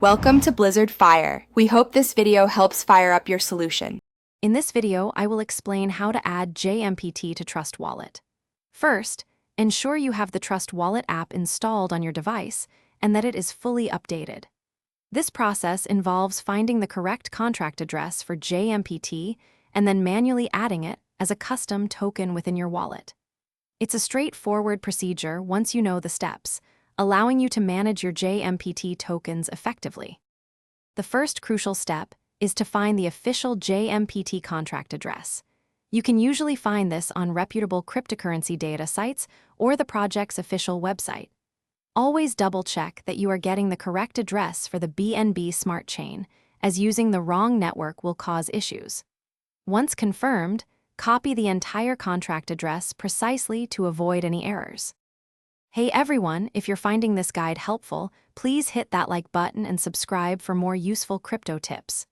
Welcome to Blizzard Fire. We hope this video helps fire up your solution. In this video, I will explain how to add Jmpt to Trust Wallet. First, ensure you have the Trust Wallet app installed on your device and that it is fully updated. This process involves finding the correct contract address for Jmpt and then manually adding it as a custom token within your wallet. It's a straightforward procedure once you know the steps, allowing you to manage your Jmpt tokens effectively. The first crucial step is to find the official Jmpt contract address. You can usually find this on reputable cryptocurrency data sites or the project's official website. Always double-check that you are getting the correct address for the BNB Smart Chain, as using the wrong network will cause issues. Once confirmed, copy the entire contract address precisely to avoid any errors. Hey everyone, if you're finding this guide helpful, please hit that like button and subscribe for more useful crypto tips.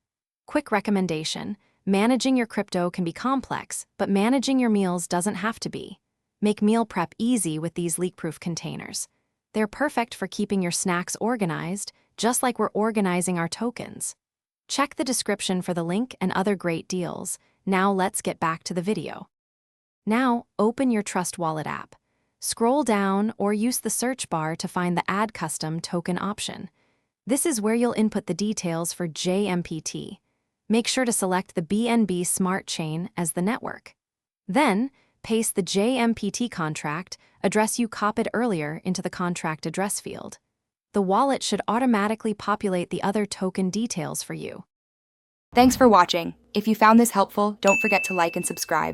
Quick recommendation: managing your crypto can be complex, but managing your meals doesn't have to be. Make meal prep easy with these leak-proof containers. They're perfect for keeping your snacks organized, just like we're organizing our tokens. Check the description for the link and other great deals. Now let's get back to the video. Now, open your Trust Wallet app. Scroll down or use the search bar to find the Add Custom Token option. This is where you'll input the details for Jmpt. Make sure to select the BNB Smart Chain as the network. Then, paste the Jmpt contract address you copied earlier into the contract address field. The wallet should automatically populate the other token details for you. Thanks for watching. If you found this helpful, don't forget to like and subscribe.